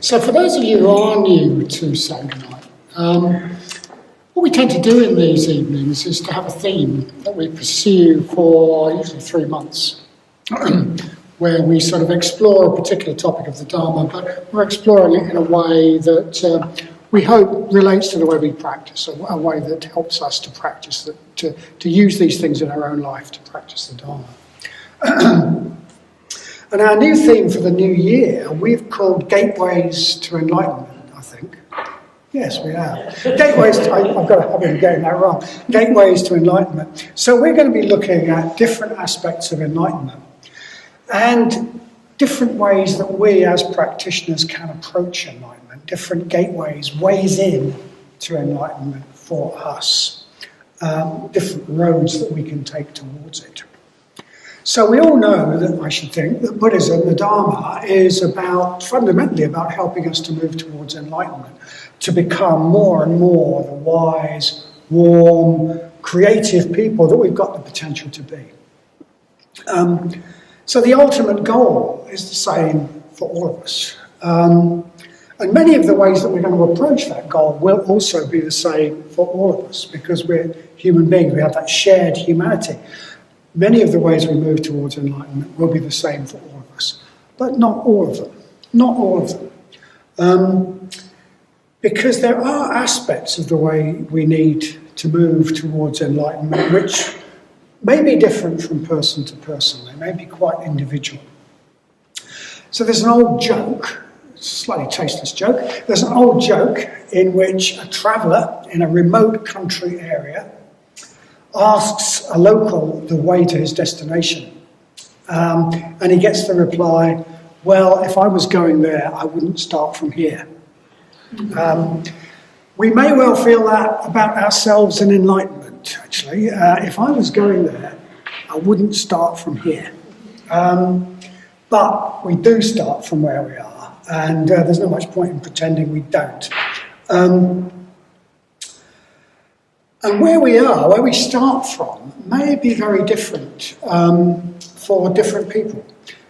So for those of you who are new to Sangonite, what we tend to do in these evenings is to have a theme that we pursue for usually 3 months, where we sort of explore a particular topic of the Dharma, but we're exploring it in a way that we hope relates to the way we practice, a way that helps us to practice, to use these things in our own life to practice the Dharma. And our new theme for the new year, we've called Gateways to Enlightenment, I think. Yes, we have. Gateways, I've been getting that wrong. Gateways to Enlightenment. So we're going to be looking at different aspects of enlightenment and different ways that we as practitioners can approach enlightenment, different gateways, ways in to enlightenment for us, different roads that we can take towards it. So we all know that, I should think, that Buddhism, the Dharma, is fundamentally about helping us to move towards enlightenment, to become more and more the wise, warm, creative people that we've got the potential to be. So the ultimate goal is the same for all of us. And many of the ways that we're going to approach that goal will also be the same for all of us, because we're human beings, we have that shared humanity. Many of the ways we move towards enlightenment will be the same for all of us, but not all of them. Not all of them. Because there are aspects of the way we need to move towards enlightenment which may be different from person to person. They may be quite individual. So there's an old joke, it's a slightly tasteless joke, there's an old joke in which a traveller in a remote country area asks a local the way to his destination. And he gets the reply, well, if I was going there, I wouldn't start from here. We may well feel that about ourselves in enlightenment, actually. If I was going there, I wouldn't start from here. But we do start from where we are, and there's not much point in pretending we don't. And where we are, where we start from, may be very different for different people.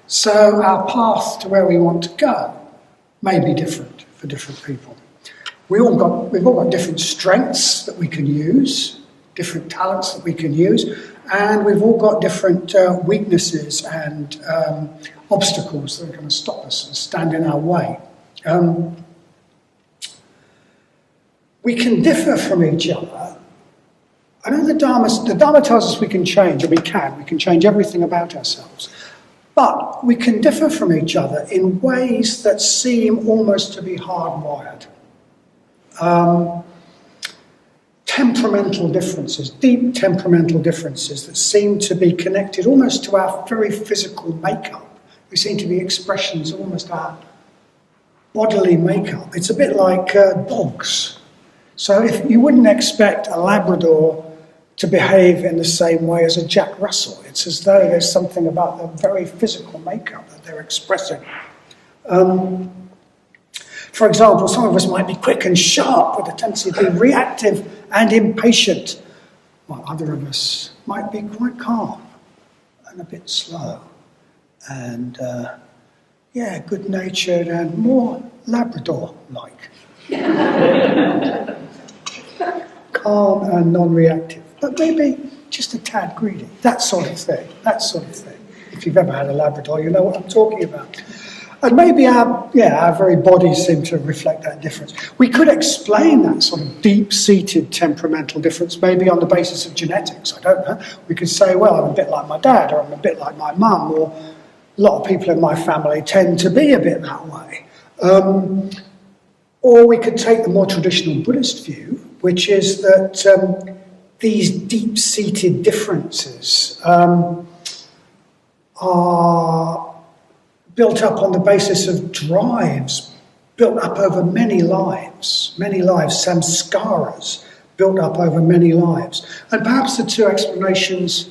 So our path to where we want to go may be different for different people. We've all got different strengths that we can use, different talents that we can use, and we've all got different weaknesses and obstacles that are going to stop us and stand in our way. We can differ from each other. I know the Dharma tells us we can change, or we can change everything about ourselves. But we can differ from each other in ways that seem almost to be hardwired. Temperamental differences, deep temperamental differences that seem to be connected almost to our very physical makeup. They seem to be expressions of almost our bodily makeup. It's a bit like dogs. So if you wouldn't expect a Labrador to behave in the same way as a Jack Russell. It's as though there's something about the very physical makeup that they're expressing. For example, some of us might be quick and sharp with a tendency to be reactive and impatient, while other of us might be quite calm and a bit slow and, good-natured and more Labrador-like. Calm and non-reactive. But maybe just a tad greedy, that sort of thing. If you've ever had a Labrador, you know what I'm talking about. And maybe our very bodies seem to reflect that difference. We could explain that sort of deep-seated temperamental difference maybe on the basis of genetics, I don't know. We could say, well, I'm a bit like my dad, or I'm a bit like my mum, or a lot of people in my family tend to be a bit that way. Or we could take the more traditional Buddhist view, which is that these deep-seated differences are built up on the basis of drives, built up over many lives, samskaras, built up over many lives. And perhaps the two explanations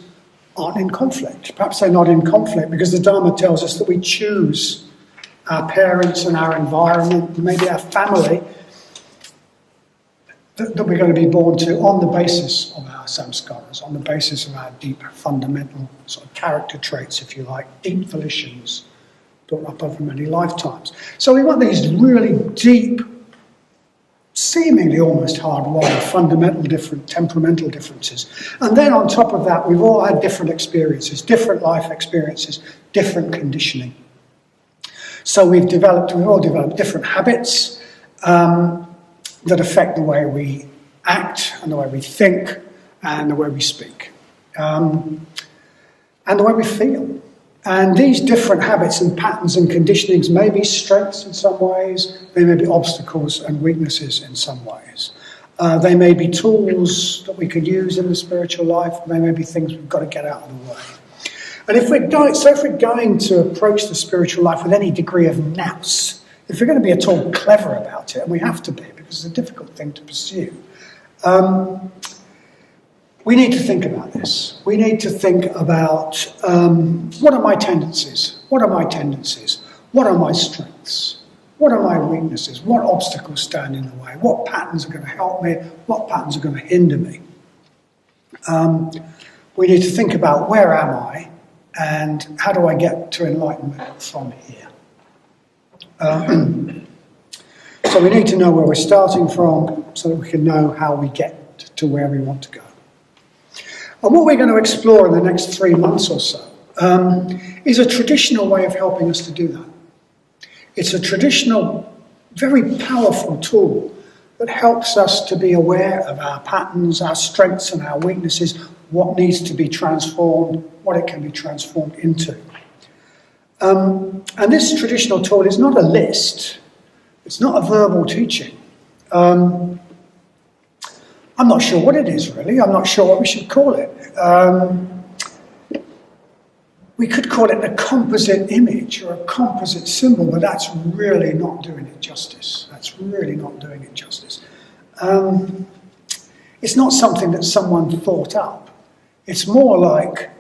aren't in conflict. Perhaps they're not in conflict because the Dharma tells us that we choose our parents and our environment, maybe our family, that we're going to be born to on the basis of our samskaras, on the basis of our deep fundamental sort of character traits, if you like, deep volitions, built up over many lifetimes. So we've got these really deep, seemingly almost hardwired, fundamental temperamental differences. And then on top of that, we've all had different experiences, different life experiences, different conditioning. So we've all developed different habits that affect the way we act and the way we think and the way we speak and the way we feel. And these different habits and patterns and conditionings may be strengths in some ways, they may be obstacles and weaknesses in some ways. They may be tools that we could use in the spiritual life, they may be things we've got to get out of the way. And if we're going to approach the spiritual life with any degree of nous, if we're going to be at all clever about it, and we have to be because it's a difficult thing to pursue, we need to think about this. We need to think about what are my tendencies? What are my tendencies? What are my strengths? What are my weaknesses? What obstacles stand in the way? What patterns are going to help me? What patterns are going to hinder me? We need to think about where am I and how do I get to enlightenment from here? So we need to know where we're starting from so that we can know how we get to where we want to go. And what we're going to explore in the next 3 months or so is a traditional way of helping us to do that. It's a traditional, very powerful tool that helps us to be aware of our patterns, our strengths and our weaknesses, what needs to be transformed, what it can be transformed into. And this traditional tool is not a list, it's not a verbal teaching. I'm not sure what it is really, I'm not sure what we should call it. We could call it a composite image or a composite symbol, but that's really not doing it justice. That's really not doing it justice. It's not something that someone thought up. It's more like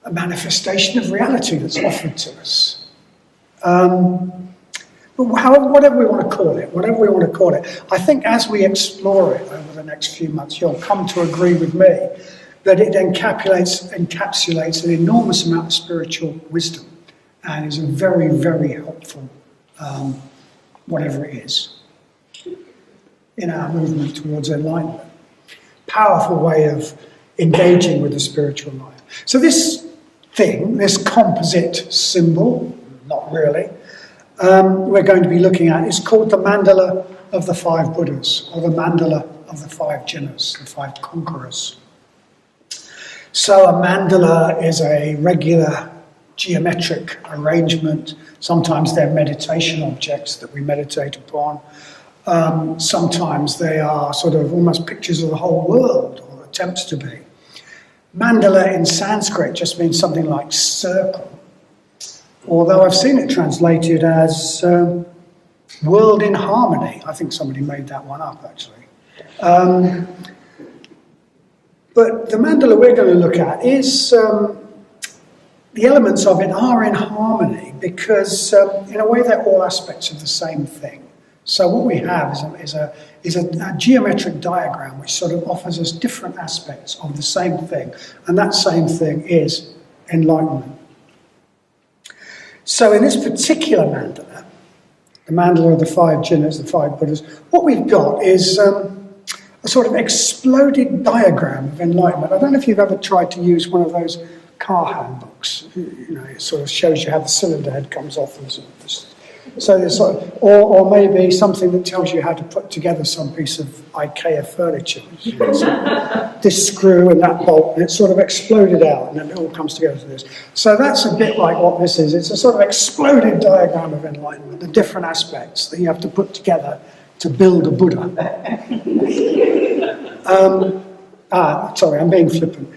a manifestation of reality that's offered to us. But whatever we want to call it, I think as we explore it over the next few months, you'll come to agree with me that it encapsulates an enormous amount of spiritual wisdom and is a very, very helpful, whatever it is, in our movement towards enlightenment. Powerful way of engaging with the spiritual life. So this thing, this composite symbol, not really, we're going to be looking at is called the Mandala of the 5 Buddhas, or the Mandala of the 5 Jinnas, the 5 conquerors. So a mandala is a regular geometric arrangement. Sometimes they're meditation objects that we meditate upon. Sometimes they are sort of almost pictures of the whole world, or attempts to be. Mandala in Sanskrit just means something like circle, although I've seen it translated as world in harmony. I think somebody made that one up, actually. But the mandala we're going to look at is, the elements of it are in harmony because, in a way, they're all aspects of the same thing. So what we have is a geometric diagram which sort of offers us different aspects of the same thing, and that same thing is enlightenment. So in this particular mandala, the mandala of the 5 Jinnas, the 5 Buddhas, what we've got is a sort of exploded diagram of enlightenment. I don't know if you've ever tried to use one of those car handbooks. You know, it sort of shows you how the cylinder head comes off and so there's sort of, or maybe something that tells you how to put together some piece of IKEA furniture. This screw and that bolt, and it sort of exploded out, and then it all comes together to this. So that's a bit like what this is. It's a sort of exploded diagram of enlightenment, the different aspects that you have to put together to build a Buddha. Sorry, I'm being flippant.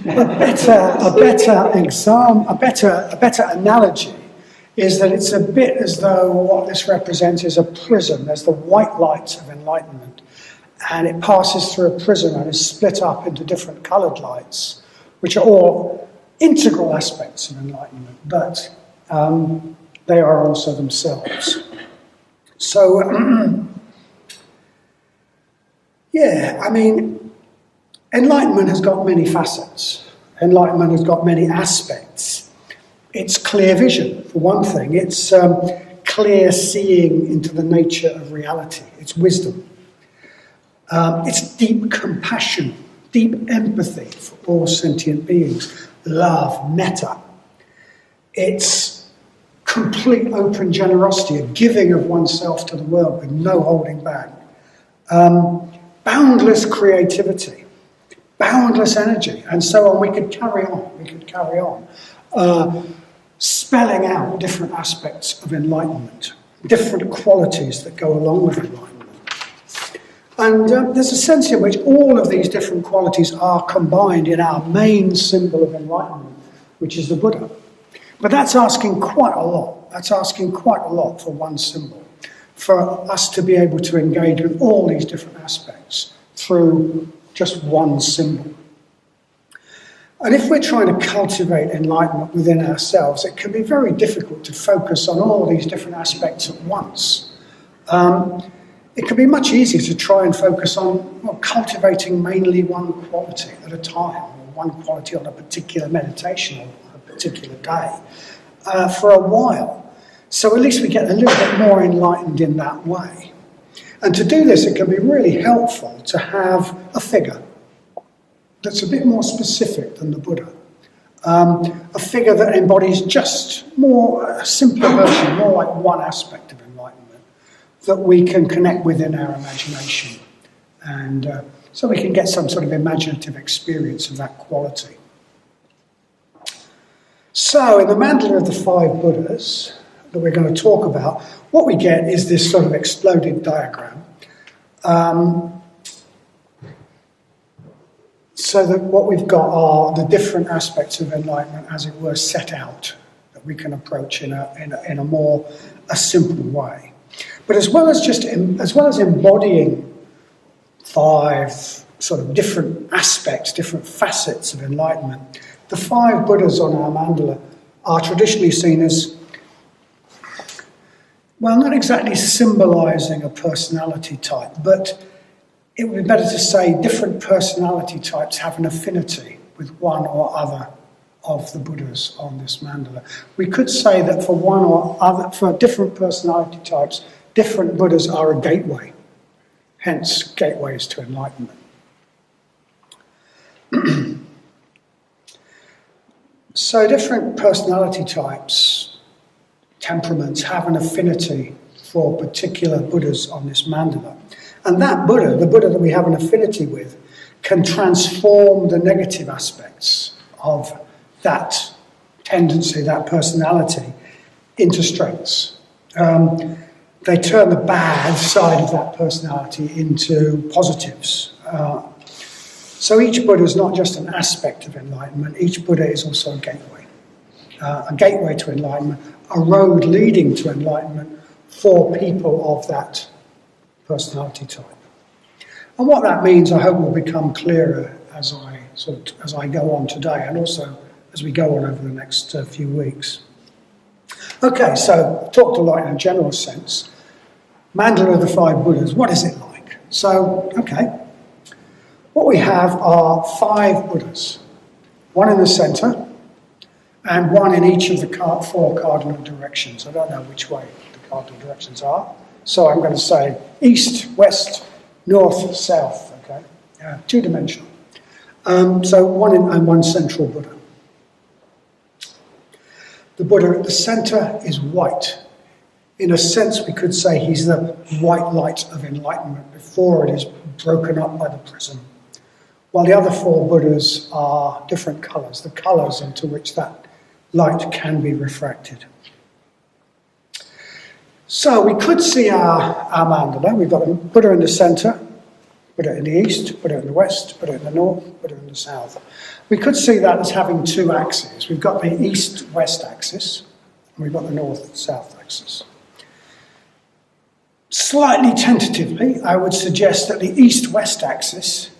A better analogy is that it's a bit as though what this represents is a prism. There's the white light of enlightenment, and it passes through a prism and is split up into different coloured lights, which are all integral aspects of enlightenment, but they are also themselves. So, yeah, I mean, enlightenment has got many facets. Enlightenment has got many aspects. It's clear vision, for one thing. It's clear seeing into the nature of reality. It's wisdom. It's deep compassion, deep empathy for all sentient beings. Love, metta. It's complete open generosity, a giving of oneself to the world with no holding back. Boundless creativity, boundless energy, and so on. We could carry on. Spelling out different aspects of enlightenment, different qualities that go along with enlightenment. And there's a sense in which all of these different qualities are combined in our main symbol of enlightenment, which is the Buddha. But that's asking quite a lot. That's asking quite a lot for one symbol, for us to be able to engage with all these different aspects through just one symbol. And if we're trying to cultivate enlightenment within ourselves, it can be very difficult to focus on all these different aspects at once. It can be much easier to try and focus on cultivating mainly one quality at a time, or one quality on a particular meditation or on a particular day for a while. So at least we get a little bit more enlightened in that way. And to do this, it can be really helpful to have a figure that's a bit more specific than the Buddha. A figure that embodies just a simpler version, more like one aspect of enlightenment that we can connect with in our imagination. And so we can get some sort of imaginative experience of that quality. So in the Mandala of the Five Buddhas that we're going to talk about, what we get is this sort of exploded diagram. So that what we've got are the different aspects of enlightenment, as it were, set out that we can approach in a more simple way. But as well as embodying five sort of different aspects, different facets of enlightenment, the five Buddhas on our mandala are traditionally seen as, well, not exactly symbolizing a personality type, but it would be better to say different personality types have an affinity with one or other of the Buddhas on this mandala. We could say that for different personality types, different Buddhas are a gateway, hence gateways to enlightenment. So different personality types, temperaments, have an affinity for particular Buddhas on this mandala. And that Buddha, the Buddha that we have an affinity with, can transform the negative aspects of that tendency, that personality, into strengths. They turn the bad side of that personality into positives. So each Buddha is not just an aspect of enlightenment, each Buddha is also a gateway to enlightenment, a road leading to enlightenment for people of that personality type. And what that means, I hope, will become clearer as I go on today, and also as we go on over the next few weeks. Okay, so talked a lot in a general sense. Mandala of the Five Buddhas, what is it like? So, okay, what we have are five Buddhas, one in the centre, and one in each of the four cardinal directions. I don't know which way the cardinal directions are, so I'm going to say east, west, north, south, okay? Two-dimensional. So one central Buddha. The Buddha at the centre is white. In a sense, we could say he's the white light of enlightenment before it is broken up by the prism. While the other four Buddhas are different colours, the colours into which that light can be refracted. So we could see our mandala. We've got a Buddha in the centre, Buddha in the east, Buddha in the west, Buddha in the north, Buddha in the south. We could see that as having two axes. We've got the east-west axis, and we've got the north-south axis. Slightly tentatively, I would suggest that the east-west axis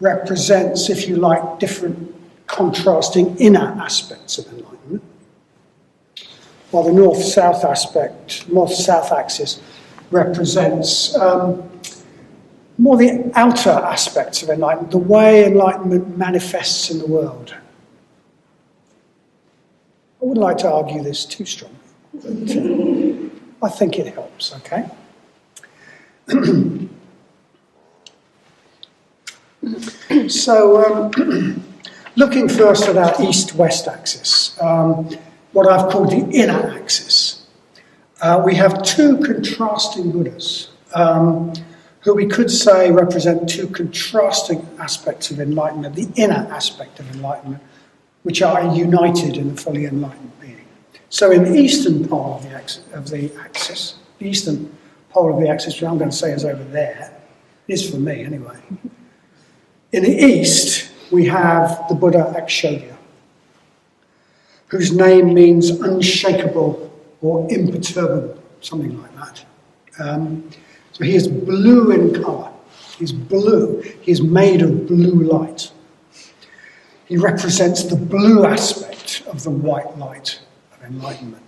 represents, if you like, different contrasting inner aspects of enlightenment, while the north-south axis represents more the outer aspects of enlightenment, the way enlightenment manifests in the world. I wouldn't like to argue this too strongly, but I think it helps, okay? So, looking first at our east-west axis, what I've called the inner axis, we have two contrasting Buddhas, who we could say represent two contrasting aspects of enlightenment, the inner aspect of enlightenment, which are united in the fully enlightened being. So in the eastern pole of the axis, the eastern pole of the axis, which I'm going to say is over there, is for me anyway. In the east, we have the Buddha Akshobhya, whose name means unshakable or imperturbable, something like that. So he is blue in colour. He's blue. He's made of blue light. He represents the blue aspect of the white light of enlightenment.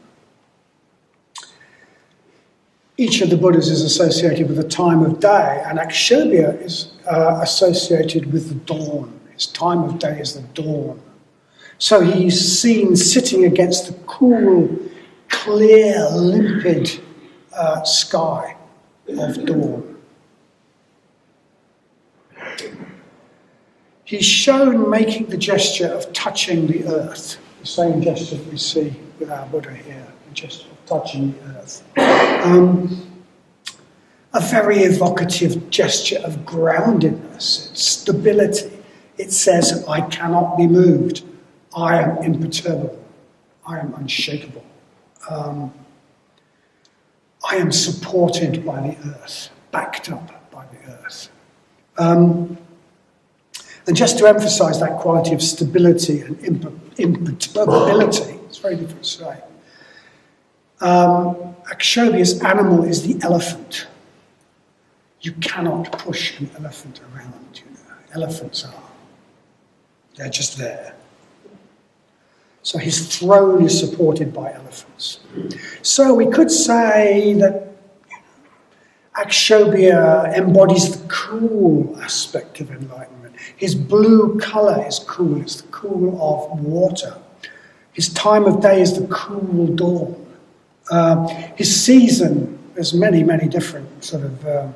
Each of the Buddhas is associated with a time of day, and Akshobhya is associated with the dawn. His time of day is the dawn. So he's seen sitting against the cool, clear, limpid sky of dawn. He's shown making the gesture of touching the earth, the same gesture that we see with our Buddha here, the gesture of touching the earth. A very evocative gesture of groundedness, it's stability. It says, I cannot be moved. I am imperturbable. I am unshakable. I am supported by the earth, backed up by the earth. And just to emphasize that quality of stability and imperturbability, it's very different to say. Akshobhya's animal is the elephant. You cannot push an elephant around, you know. Elephants they're just there. So his throne is supported by elephants. So we could say that Akshobhya embodies the cool aspect of enlightenment. His blue colour is cool, it's the cool of water. His time of day is the cool dawn. His season, there's many, many different sort of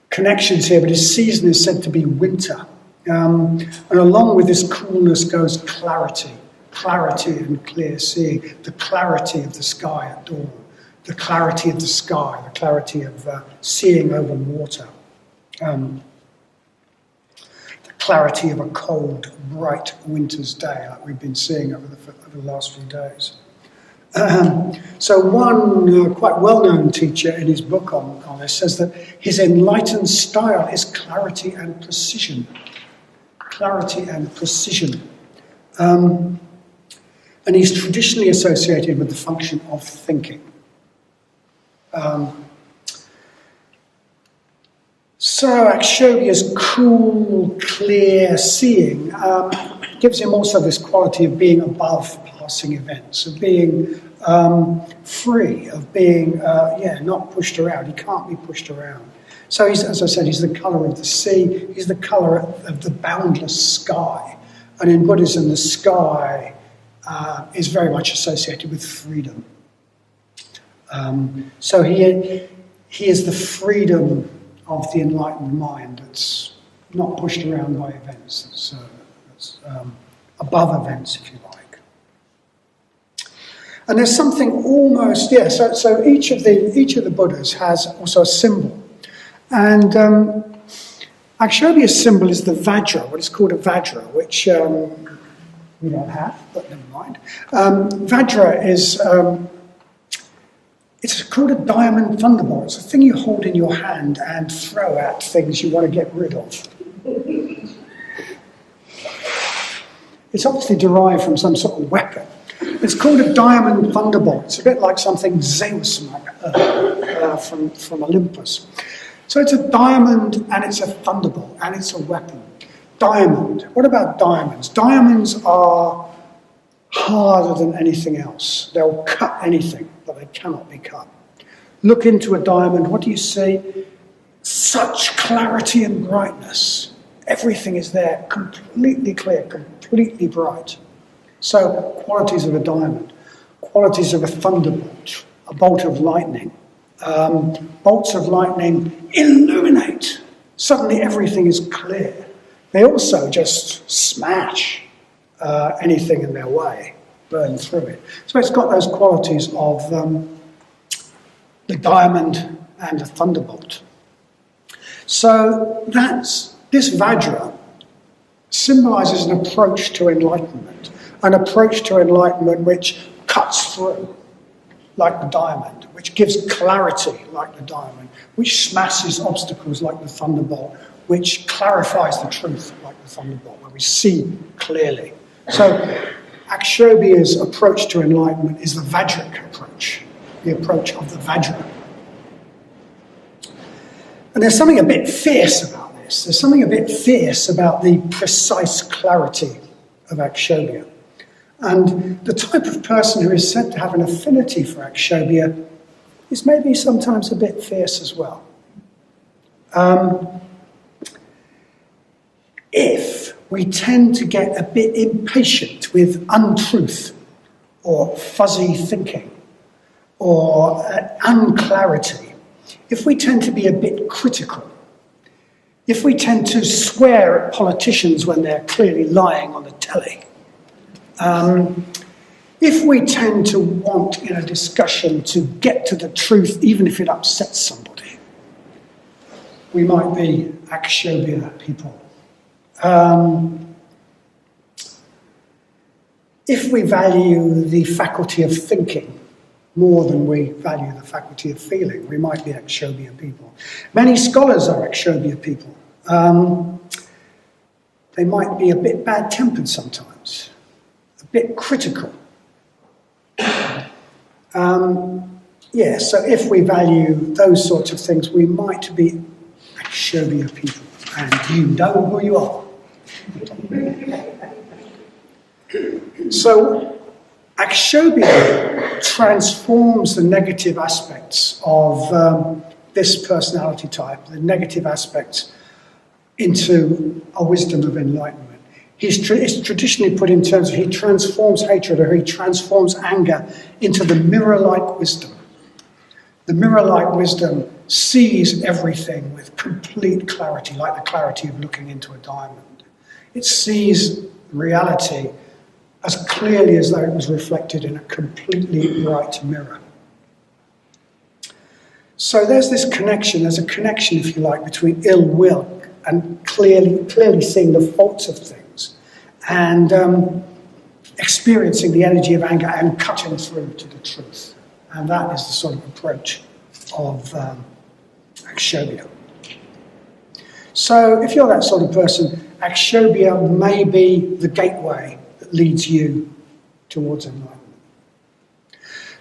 connections here, but his season is said to be winter. And along with this coolness goes clarity and clear seeing, the clarity of the sky at dawn, the clarity of the sky, the clarity of seeing over water, the clarity of a cold, bright winter's day like we've been seeing over the last few days. So one quite well-known teacher in his book on this says that his enlightened style is clarity and precision. Clarity and precision. And he's traditionally associated with the function of thinking. So Akshobhya's cool, clear seeing gives him also this quality of being above passing events, of being free, of being, not pushed around. He can't be pushed around. So he's, as I said, he's the colour of the sea, he's the colour of the boundless sky. And in Buddhism, the sky is very much associated with freedom. So he is the freedom of the enlightened mind that's not pushed around by events, that's above events, if you like. And there's something almost, so each of the Buddhas has also a symbol. And Akshobhya's symbol is the Vajra, what is called a Vajra, which we don't have, but never mind. Vajra is, it's called a diamond thunderbolt. It's a thing you hold in your hand and throw at things you want to get rid of. It's obviously derived from some sort of weapon. It's called a diamond thunderbolt. It's a bit like something Zeus might from Olympus. So it's a diamond and it's a thunderbolt and it's a weapon. Diamond. What about diamonds? Diamonds are harder than anything else. They'll cut anything, but they cannot be cut. Look into a diamond, what do you see? Such clarity and brightness. Everything is there, completely clear, completely bright. So qualities of a diamond, qualities of a thunderbolt, a bolt of lightning. Bolts of lightning illuminate. Suddenly everything is clear. They also just smash anything in their way, burn through it. So it's got those qualities of the diamond and the thunderbolt. So this Vajra symbolizes an approach to enlightenment, which cuts through like the diamond, which gives clarity like the diamond, which smashes obstacles like the thunderbolt, which clarifies the truth like the thunderbolt, where we see clearly. So Akshobhya's approach to enlightenment is the Vajric approach, the approach of the Vajra. And there's something a bit fierce about this. There's something a bit fierce about the precise clarity of Akshobhya. And the type of person who is said to have an affinity for Akshobhya is maybe sometimes a bit fierce as well. If we tend to get a bit impatient with untruth or fuzzy thinking or unclarity, if we tend to be a bit critical, if we tend to swear at politicians when they're clearly lying on the telly, if we tend to want in a discussion to get to the truth even if it upsets somebody, we might be Akshobhya people. If we value the faculty of thinking more than we value the faculty of feeling, we might be Akshobhya people. Many scholars are Akshobhya people. They might be a bit bad-tempered sometimes, a bit critical. So if we value those sorts of things, we might be Akshobhya people. And you know who you are. So Akshobhya transforms the negative aspects of this personality type, the negative aspects, into a wisdom of enlightenment. It's traditionally put in terms of he transforms hatred or he transforms anger into the mirror-like wisdom. The mirror-like wisdom sees everything with complete clarity, like the clarity of looking into a diamond. It sees reality as clearly as though it was reflected in a completely bright mirror. So there's a connection, if you like, between ill will and clearly seeing the faults of things and experiencing the energy of anger and cutting through to the truth. And that is the sort of approach of Akshobhya. So if you're that sort of person, Akshobhya may be the gateway that leads you towards enlightenment.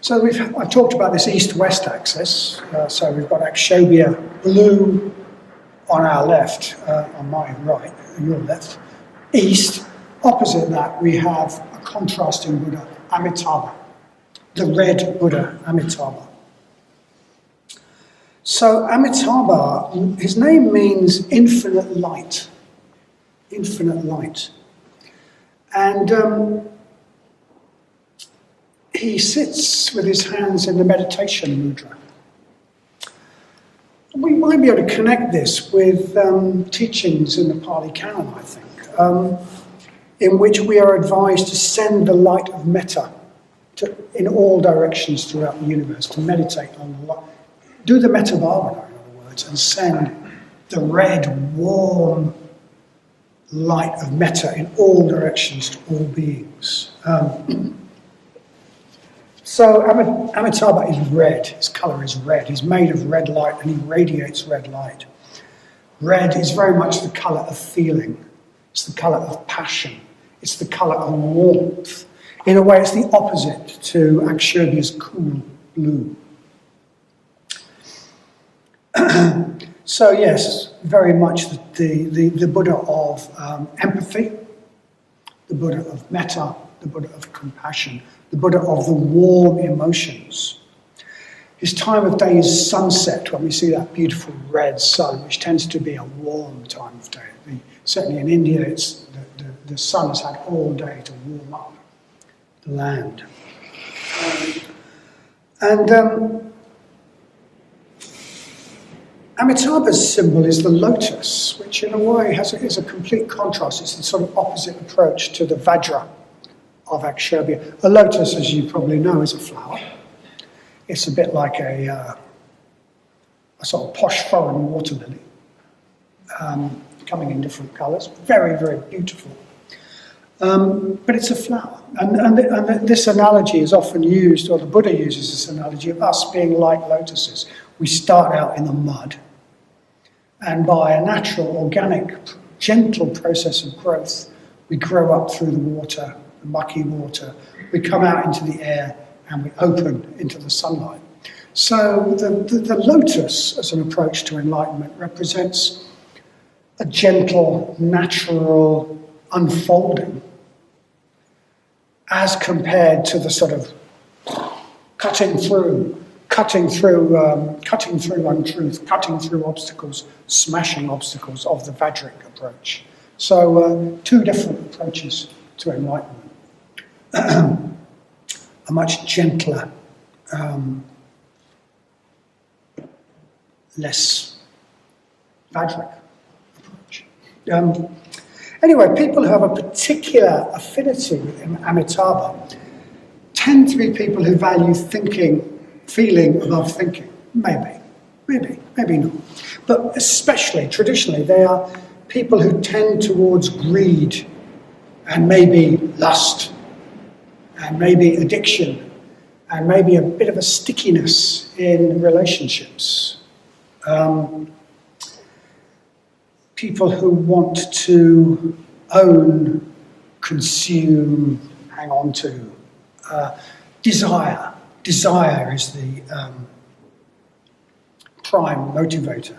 So I've talked about this east-west axis. So we've got Akshobhya blue on our left, on my right, and your left. East, opposite that, we have a contrasting Buddha, Amitabha, the red Buddha, Amitabha. So Amitabha, his name means infinite light. Infinite light. And he sits with his hands in the meditation mudra. We might be able to connect this with teachings in the Pali Canon, I think, in which we are advised to send the light of metta in all directions throughout the universe, to meditate on the light. Do the metta bhavana, in other words, and send the red, warm light of metta in all directions to all beings. So Amitabha is red, his colour is red. He's made of red light and he radiates red light. Red is very much the colour of feeling. It's the colour of passion. It's the colour of warmth. In a way, it's the opposite to Akshobhya's cool blue. So yes, very much the Buddha of empathy, the Buddha of metta, the Buddha of compassion, the Buddha of the warm emotions. His time of day is sunset, when we see that beautiful red sun, which tends to be a warm time of day. Certainly in India, the sun has had all day to warm up. land. And Amitabha's symbol is the lotus, which in a way is a complete contrast. It's the sort of opposite approach to the Vajra of Akshobhya. A lotus, as you probably know, is a flower. It's a bit like a sort of posh foreign water lily, coming in different colours. Very, very beautiful. But it's a flower. And this analogy is often used, or the Buddha uses this analogy of us being like lotuses. We start out in the mud, and by a natural, organic, gentle process of growth, we grow up through the water, the mucky water. We come out into the air, and we open into the sunlight. So the lotus, as an approach to enlightenment, represents a gentle, natural unfolding, as compared to the sort of cutting through untruth, cutting through obstacles, smashing obstacles of the Vajric approach. So two different approaches to enlightenment. A much gentler, less Vajric approach. Anyway, people who have a particular affinity with Amitabha tend to be people who value feeling above thinking. Maybe not. But especially, traditionally, they are people who tend towards greed and maybe lust and maybe addiction and maybe a bit of a stickiness in relationships. People who want to own, consume, hang on to, desire. Desire is the prime motivator.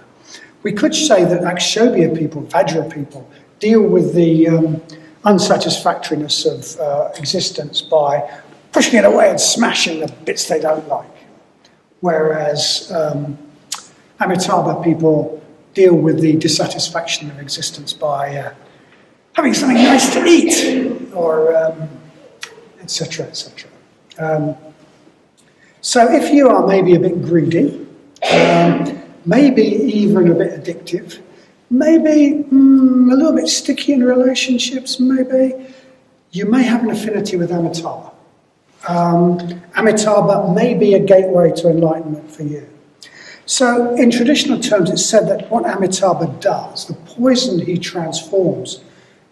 We could say that Akshobhya people, Vajra people, deal with the unsatisfactoriness of existence by pushing it away and smashing the bits they don't like. Whereas Amitabha people deal with the dissatisfaction of existence by having something nice to eat, or etc., etc. So if you are maybe a bit greedy, maybe even a bit addictive, maybe a little bit sticky in relationships, maybe, you may have an affinity with Amitabha. Amitabha may be a gateway to enlightenment for you. So in traditional terms, it's said that what Amitabha does, the poison he transforms,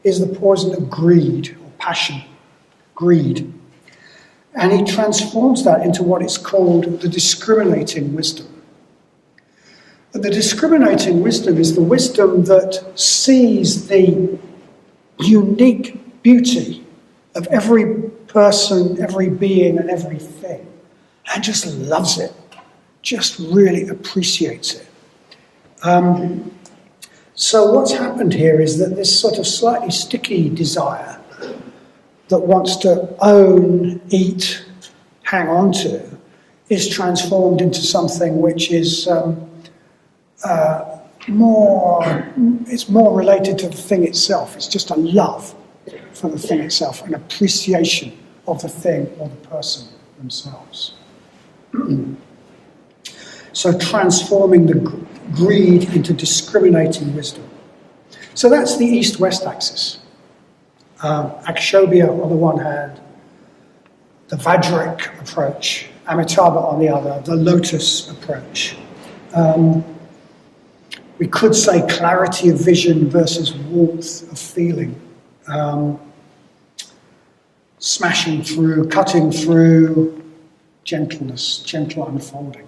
is the poison of greed or passion, greed. And he transforms that into what is called the discriminating wisdom. And the discriminating wisdom is the wisdom that sees the unique beauty of every person, every being, and everything, and just loves it, just really appreciates it. So what's happened here is that this sort of slightly sticky desire that wants to own, eat, hang on to, is transformed into something which is more related to the thing itself. It's just a love for the thing itself, an appreciation of the thing or the person themselves. So transforming the greed into discriminating wisdom. So that's the east-west axis. Akshobhya on the one hand, the Vajric approach, Amitabha on the other, the lotus approach. We could say clarity of vision versus warmth of feeling. Smashing through, cutting through, gentleness, gentle unfolding.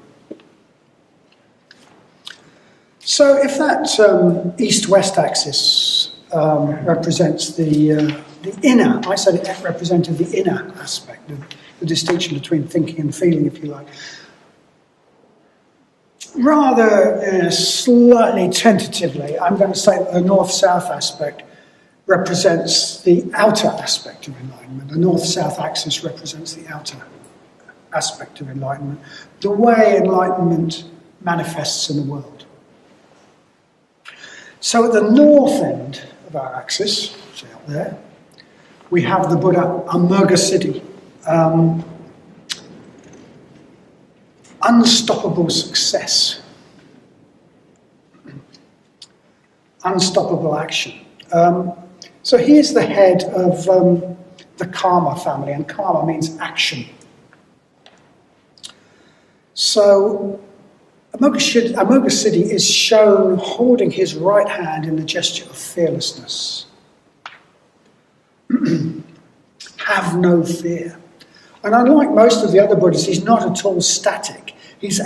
So if that east-west axis represents the inner, I said it represented the inner aspect, the distinction between thinking and feeling, if you like. Rather slightly tentatively, I'm going to say that the north-south aspect represents the outer aspect of enlightenment. The north-south axis represents the outer aspect of enlightenment, the way enlightenment manifests in the world. So at the north end of our axis, say up there, we have the Buddha Amarga Siddhi. Unstoppable success. Unstoppable action. So here's the head of the karma family, and karma means action. So Amoghasiddhi is shown holding his right hand in the gesture of fearlessness. Have no fear. And unlike most of the other Buddhas, he's not at all static. His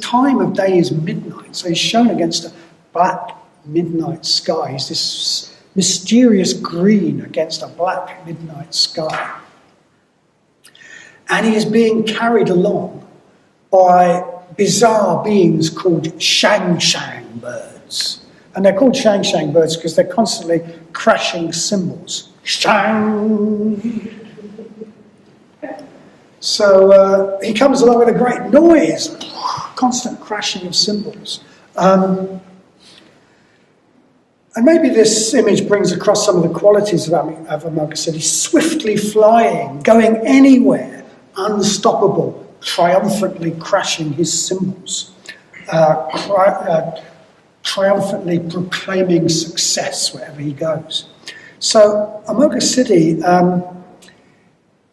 time of day is midnight, so he's shown against a black midnight sky. He's this mysterious green against a black midnight sky. And he is being carried along by bizarre beings called shang-shang birds. And they're called shang-shang birds because they're constantly crashing cymbals. Shang! So he comes along with a great noise, constant crashing of cymbals. And maybe this image brings across some of the qualities of Amoghasiddhi: swiftly flying, going anywhere, unstoppable, triumphantly crashing his cymbals, triumphantly proclaiming success wherever he goes. So Amoghasiddhi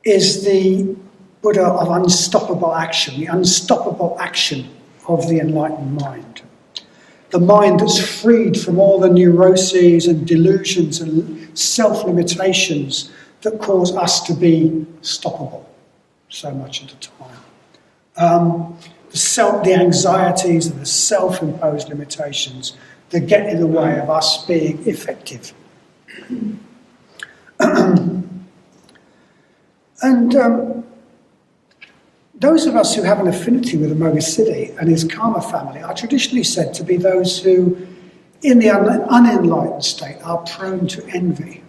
is the Buddha of unstoppable action, the unstoppable action of the enlightened mind. The mind that's freed from all the neuroses and delusions and self-limitations that cause us to be stoppable so much at a time. The anxieties and the self-imposed limitations that get in the way of us being effective. And those of us who have an affinity with Amoghasiddhi and his karma family are traditionally said to be those who, in the unenlightened state, are prone to envy.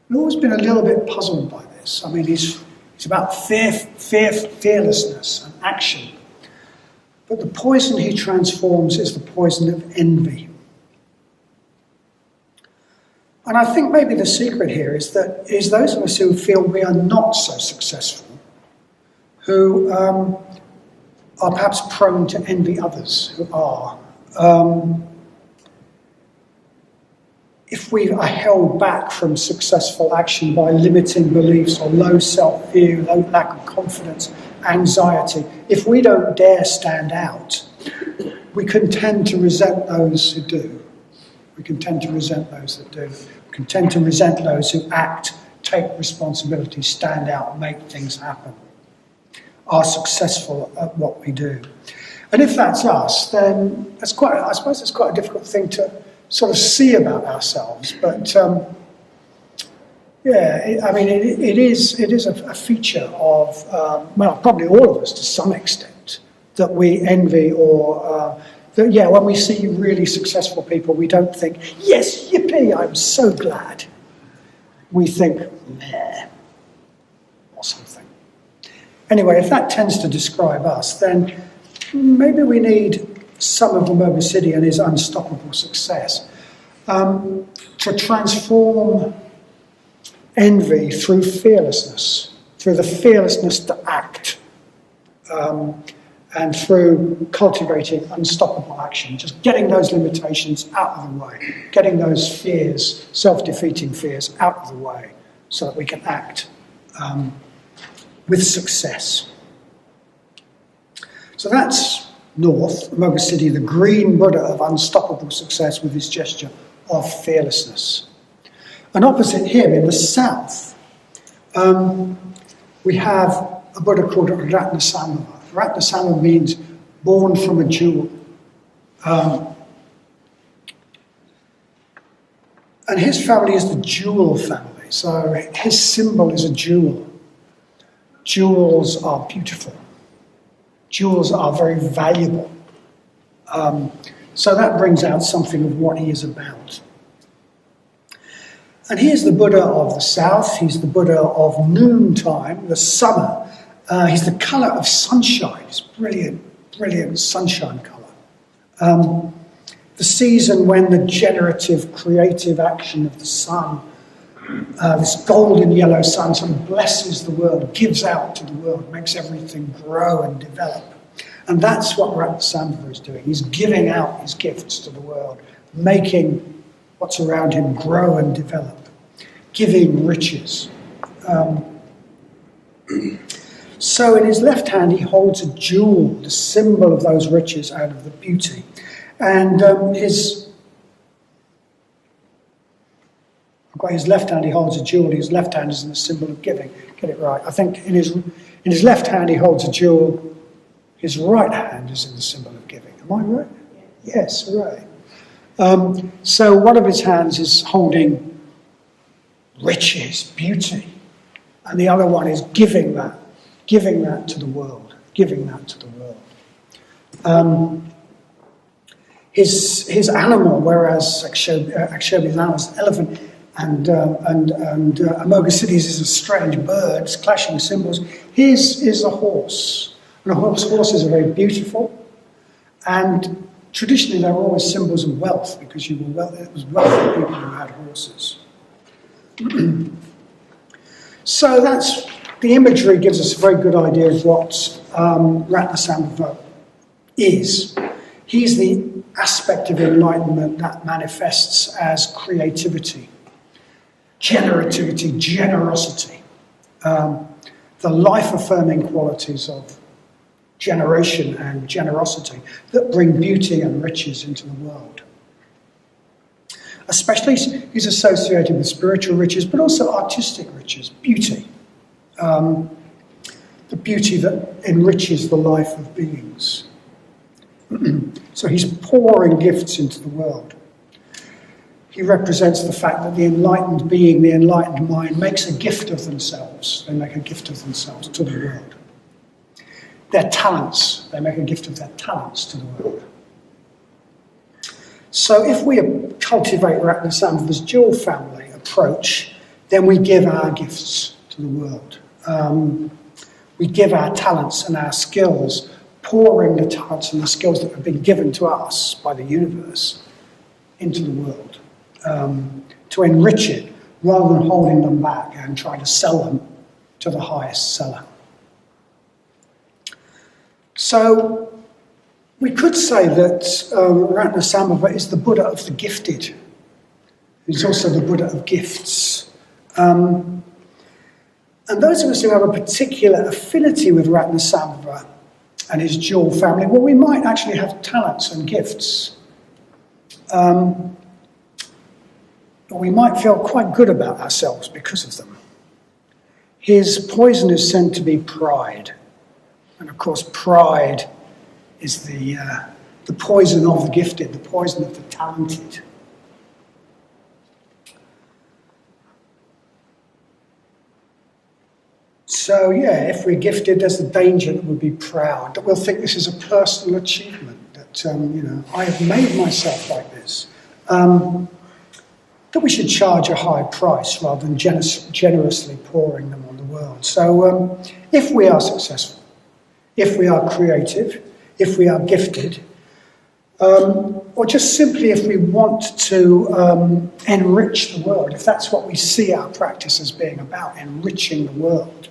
I've always been a little bit puzzled by this. I mean, he's about fearlessness and action. But the poison he transforms is the poison of envy. And I think maybe the secret here is those of us who feel we are not so successful, who are perhaps prone to envy others who are. If we are held back from successful action by limiting beliefs or low self-view, low lack of confidence, anxiety, if we don't dare stand out, we can tend to resent those who do. We can tend to resent those that do. We can tend to resent those who act, take responsibility, stand out, make things happen, are successful at what we do. And if that's us, then I suppose it's quite a difficult thing to sort of see about ourselves. But it is a feature of, probably all of us to some extent, that we envy or when we see really successful people, we don't think, yes, yippee, I'm so glad. We think, meh, or something. Anyway, if that tends to describe us, then maybe we need some of Amoghasiddhi and his unstoppable success to transform envy through fearlessness, through the fearlessness to act, and through cultivating unstoppable action, just getting those limitations out of the way, getting those fears, self-defeating fears, out of the way so that we can act with success. So that's north, Amoghasiddhi, the green Buddha of unstoppable success with his gesture of fearlessness. And opposite him in the south, we have a Buddha called Ratnasamava. Ratnasamava means born from a jewel. And his family is the jewel family. So his symbol is a jewel. Jewels are beautiful. Jewels are very valuable. So that brings out something of what he is about. And he is the Buddha of the south. He's the Buddha of noontime, the summer. He's the colour of sunshine. It's brilliant, brilliant sunshine colour. The season when the generative, creative action of the sun this golden yellow sun sort of blesses the world, gives out to the world, makes everything grow and develop. And that's what Ratnasambhava is doing. He's giving out his gifts to the world, making what's around him grow and develop, giving riches. So in his left hand he holds a jewel, the symbol of those riches out of the beauty. And his left hand he holds a jewel, his left hand is in the symbol of giving. Get it right. I think in his left hand he holds a jewel, his right hand is in the symbol of giving. Am I right? Yes, right. So one of his hands is holding riches, beauty, and the other one is giving that to the world, His animal, whereas Akshobhya's animal is an elephant, and Amoghasiddhi's is a strange bird, it's clashing symbols. His is a horse, and horses are very beautiful, and traditionally they were always symbols of wealth, because it was wealthy people who had horses. So the imagery gives us a very good idea of what Ratnasambhava is. He's the aspect of enlightenment that manifests as creativity, generativity, generosity, the life-affirming qualities of generation and generosity that bring beauty and riches into the world. Especially, he's associated with spiritual riches, but also artistic riches, beauty. The beauty that enriches the life of beings. So he's pouring gifts into the world. He represents the fact that the enlightened being, the enlightened mind, makes a gift of themselves. They make a gift of themselves to the world. Their talents, they make a gift of their talents to the world. So if we cultivate Ratnasambhava's dual family approach, then we give our gifts to the world. We give our talents and our skills, pouring the talents and the skills that have been given to us by the universe into the world, to enrich it rather than holding them back and trying to sell them to the highest seller. So we could say that Ratnasambhava is the Buddha of the gifted. He's also the Buddha of gifts. And those of us who have a particular affinity with Ratnasambhava and his dual family, well, we might actually have talents and gifts. We might feel quite good about ourselves because of them. His poison is said to be pride. And of course, pride is the poison of the gifted, the poison of the talented. So yeah, if we're gifted, there's the danger that we'll be proud, that we'll think this is a personal achievement, that I have made myself like this. That we should charge a high price rather than generously pouring them on the world. So if we are successful, if we are creative, if we are gifted, or just simply if we want to enrich the world, if that's what we see our practice as being about, enriching the world,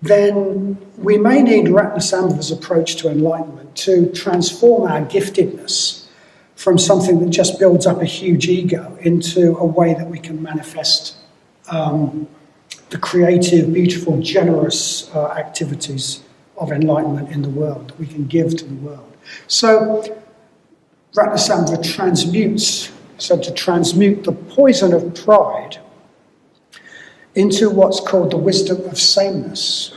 then we may need Ratnasambhava's approach to enlightenment to transform our giftedness from something that just builds up a huge ego into a way that we can manifest the creative, beautiful, generous activities of enlightenment in the world that we can give to the world. So Ratnasambhava transmutes, so to transmute the poison of pride into what's called the wisdom of sameness.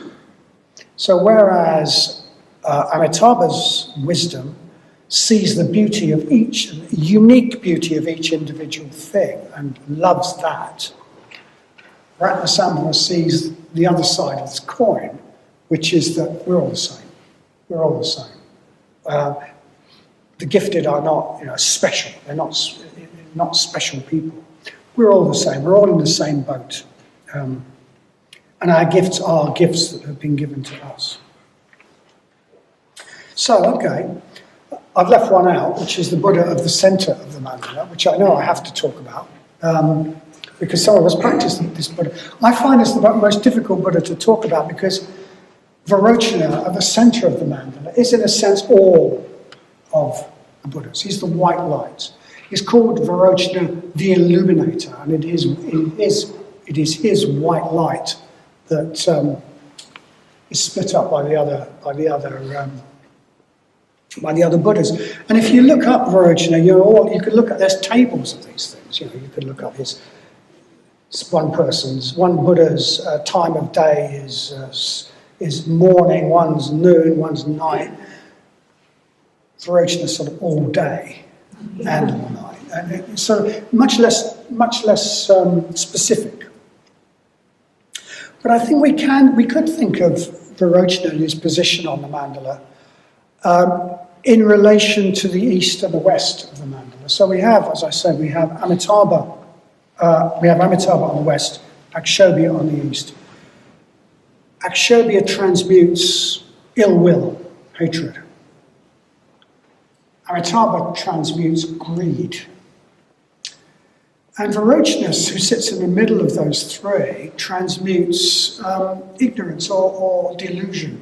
So whereas Amitabha's wisdom sees the beauty of each, the unique beauty of each individual thing and loves that, Ratnasambhava sees the other side of this coin, which is that we're all the same. We're all the same. The gifted are not, special. They're not special people. We're all the same. We're all in the same boat. And our gifts are gifts that have been given to us. So, okay, I've left one out, which is the Buddha of the centre of the mandala, which I know I have to talk about. because some of us practice this Buddha. I find this the most difficult Buddha to talk about because Vairocana, at the centre of the mandala, is in a sense all of the Buddhas. He's the white light. He's called Vairocana the Illuminator, and it is his white light that is split up by the other Buddhas. And if you look up Vairocana, you could look at, there's tables of these things. You could look up one Buddha's time of day is morning, one's noon, one's night. Vairocana's sort of all day and all night. And so much less specific. But I think we could think of Vairocana and his position on the mandala in relation to the east and the west of the mandala. So we have, as I said, we have Amitabha on the west, Akshobhya on the east. Akshobhya transmutes ill will, hatred. Amitabha transmutes greed. And Vairocana, who sits in the middle of those three, transmutes ignorance or delusion.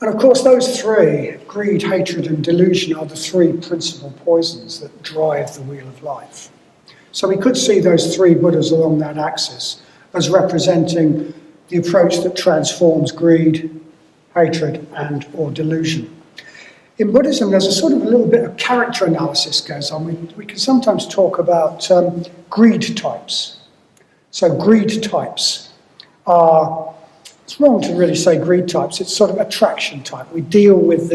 And of course, those three, greed, hatred, and delusion, are the three principal poisons that drive the wheel of life. So we could see those three Buddhas along that axis as representing the approach that transforms greed, hatred, and or delusion. In Buddhism, there's a little bit of character analysis goes on. We can sometimes talk about greed types. So greed types are, it's wrong to really say greed types, it's sort of attraction type. We deal with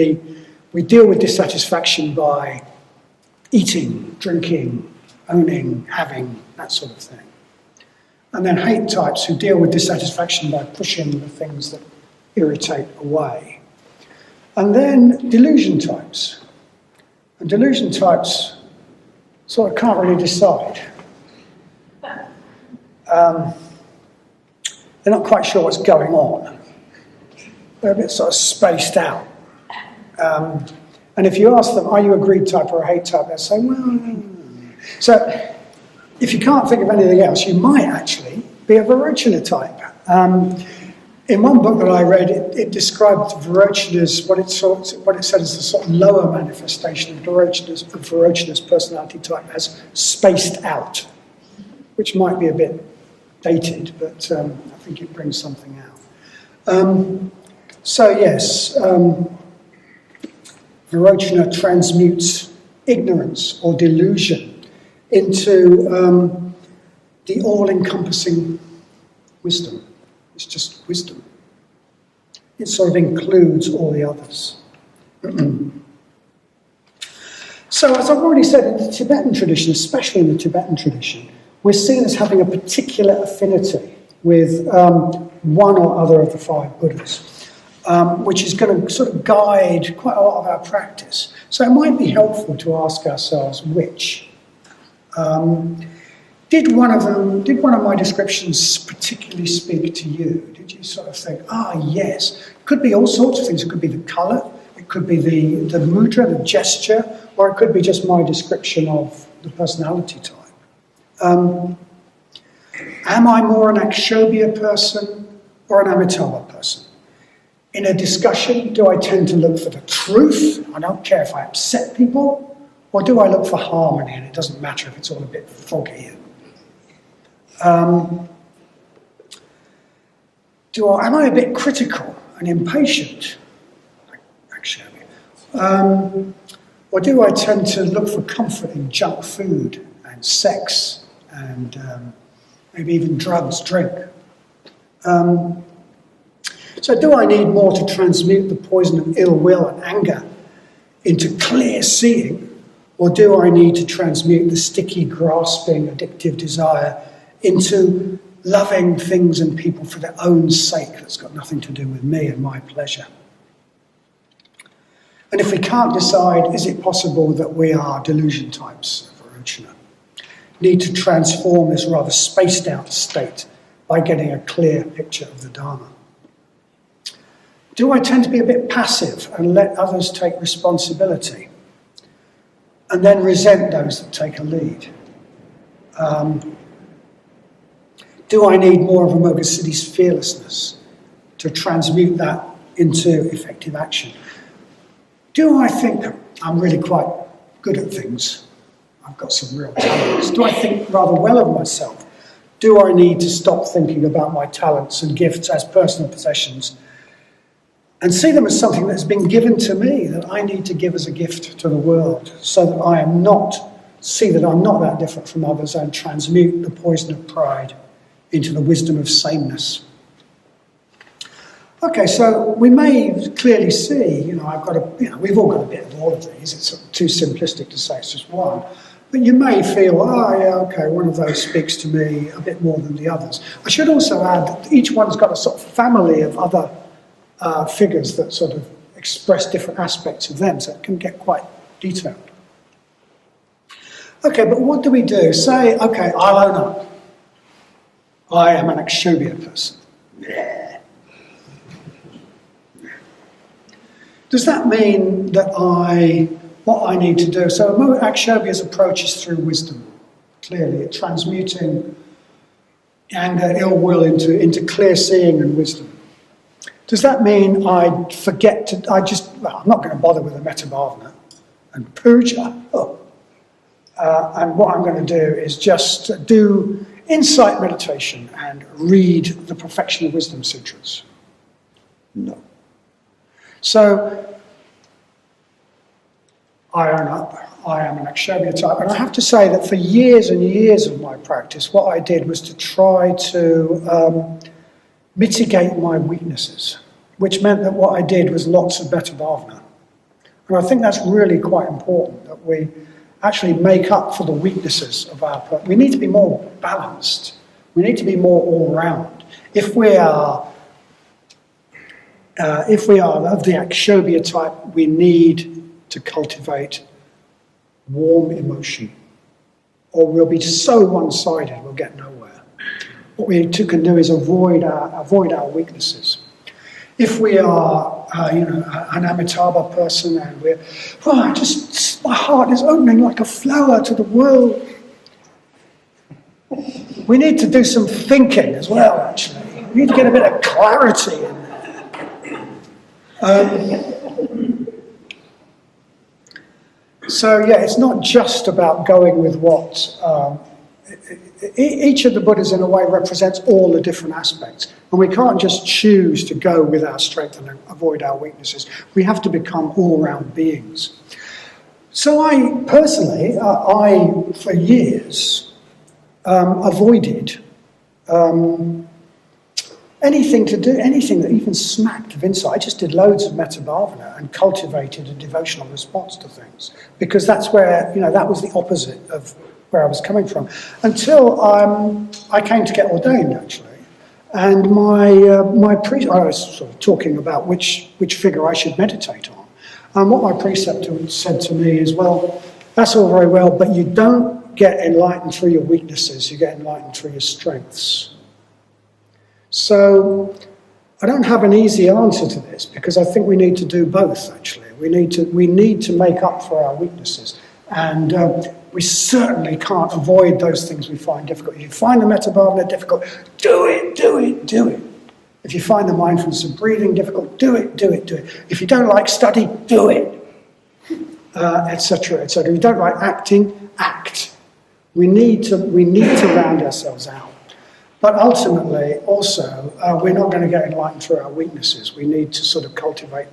dissatisfaction by eating, drinking, owning, having, that sort of thing. And then hate types who deal with dissatisfaction by pushing the things that irritate away. And then delusion types. And delusion types sort of can't really decide. They're not quite sure what's going on. They're a bit sort of spaced out. And if you ask them, are you a greed type or a hate type, they'll say, well... So if you can't think of anything else, you might actually be a Vairocana type. In one book that I read, it described Vairocana's, what it said as the sort of lower manifestation of Vairocana's personality type as spaced out, which might be a bit dated, but I think it brings something out. So yes, Vairocana transmutes ignorance or delusion into the all-encompassing wisdom. It's just wisdom. It sort of includes all the others. So, as I've already said, in the Tibetan tradition, especially in the Tibetan tradition, we're seen as having a particular affinity with one or other of the five Buddhas, which is going to sort of guide quite a lot of our practice. So it might be helpful to ask ourselves which. Did one of my descriptions particularly speak to you? Did you sort of think, yes? It could be all sorts of things. It could be the colour, it could be the mudra, the gesture, or it could be just my description of the personality type. Am I more an Akshobhya person or an Amitabha person? In a discussion, do I tend to look for the truth? I don't care if I upset people. Or do I look for harmony and it doesn't matter if it's all a bit foggy? Am I a bit critical and impatient? Actually, or do I tend to look for comfort in junk food and sex and maybe even drugs, drink? So do I need more to transmute the poison of ill will and anger into clear seeing, or do I need to transmute the sticky, grasping, addictive desire into loving things and people for their own sake that's got nothing to do with me and my pleasure? And if we can't decide, is it possible that we are delusion types of Vairocana? Need to transform this rather spaced out state by getting a clear picture of the Dharma. Do I tend to be a bit passive and let others take responsibility and then resent those that take a lead? Do I need more of Amoga Siddhi's fearlessness to transmute that into effective action? Do I think I'm really quite good at things? I've got some real talents. Do I think rather well of myself? Do I need to stop thinking about my talents and gifts as personal possessions and see them as something that's been given to me that I need to give as a gift to the world so that I am not, see that I'm not that different from others and transmute the poison of pride into the wisdom of sameness? Okay, so we may clearly see, we've all got a bit of all of these. It's too simplistic to say it's just one. But you may feel, one of those speaks to me a bit more than the others. I should also add that each one's got a sort of family of other figures that sort of express different aspects of them, so it can get quite detailed. Okay, but what do we do? Say, okay, I'll own up. I am an Akshobhya person. Yeah. Does that mean that what I need to do? So Akshobhya's approach is through wisdom, clearly, transmuting anger, ill will into clear seeing and wisdom. Does that mean I forget I'm not going to bother with the metta bhavana and puja. And what I'm going to do is just do insight meditation and read the Perfection of Wisdom Sutras? No. So, I own up, I am an Akshobhya type, and I have to say that for years and years of my practice, what I did was to try to mitigate my weaknesses, which meant that what I did was lots of metta bhavana. And I think that's really quite important, that we actually make up for the weaknesses of our person. We need to be more balanced. We need to be more all-round. If we are of the Akshobhya type, we need to cultivate warm emotion, or we'll be so one-sided we'll get nowhere. What we can do is avoid our weaknesses. If we are, an Amitabha person and my heart is opening like a flower to the world. We need to do some thinking as well, actually. We need to get a bit of clarity in there. It's not just about going with what... each of the Buddhas, in a way, represents all the different aspects. And we can't just choose to go with our strength and avoid our weaknesses. We have to become all-round beings. So I, personally, for years, avoided anything that even smacked of insight. I just did loads of metta bhavana and cultivated a devotional response to things, because that's where, that was the opposite of where I was coming from, until I came to get ordained, actually. And my priest, I was sort of talking about which figure I should meditate on. And what my preceptor said to me is, well, that's all very well, but you don't get enlightened through your weaknesses, you get enlightened through your strengths. So I don't have an easy answer to this, because I think we need to do both, actually. We need to make up for our weaknesses. And we certainly can't avoid those things we find difficult. If you find the metta bhavana difficult, do it. If you find the mindfulness of breathing difficult, do it. If you don't like study, do it, etc., etc. If you don't like acting, act. We need to round ourselves out. But ultimately, also, we're not going to get enlightened through our weaknesses. We need to sort of cultivate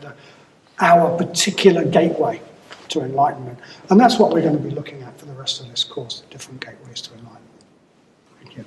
our particular gateway to enlightenment. And that's what we're going to be looking at for the rest of this course, the different gateways to enlightenment. Thank you.